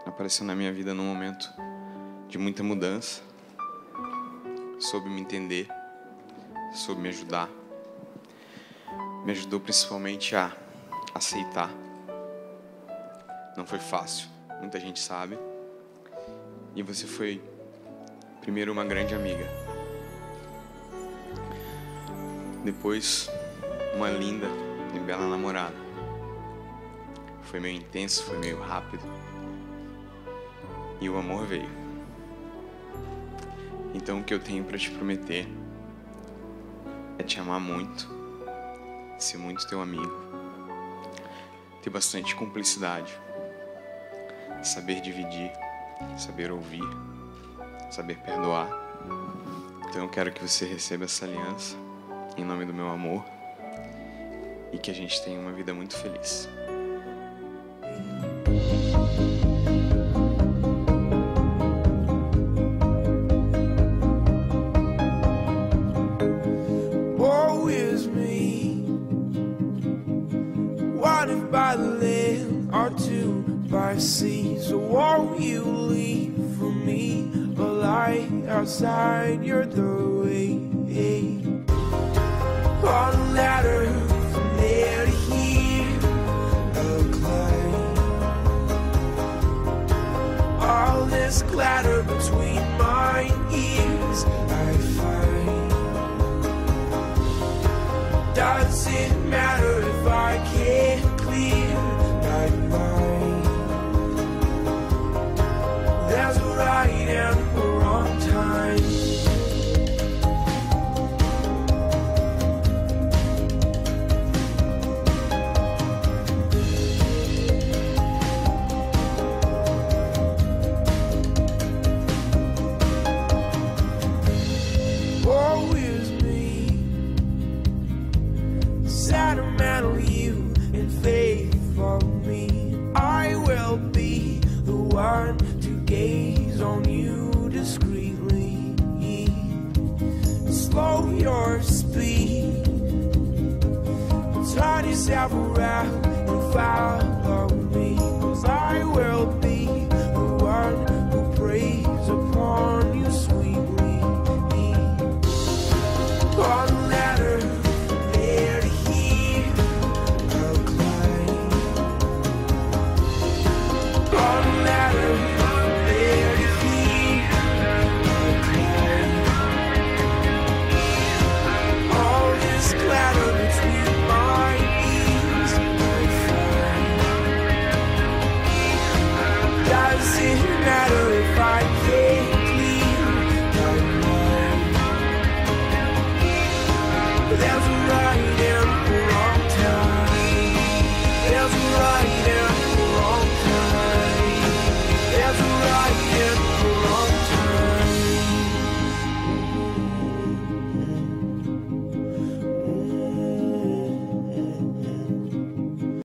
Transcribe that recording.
apareceu na minha vida num momento de muita mudança. Soube me entender, soube me ajudar. Me ajudou principalmente a aceitar. Não foi fácil, muita gente sabe. E você foi, primeiro, uma grande amiga. Depois, uma linda e bela namorada. Foi meio intenso, foi meio rápido. E o amor veio. Então o que eu tenho para te prometer é te amar muito, ser muito teu amigo, ter bastante cumplicidade, saber dividir, saber ouvir, saber perdoar. Então eu quero que você receba essa aliança em nome do meu amor e que a gente tenha uma vida muito feliz. Woe is me. What if by land or two by sea? So won't you leave for me a light outside your doorway? On a ladder from there to here, a climb. All this clatter between my ears I find. Does it matter if I can't clear my mind? There's a right and a wrong time. Woe is me. Sentimental you and faithful me. I will be the one to gaze on you discreetly. Slow your speed. Turn yourself around and follow me. 'Cause I will be the one who preys upon you sweetly. On a ladder from there to here, I'll climb. On a ladder from there to here, I'll climb. All this clatter between my ears I find. Does it matter if I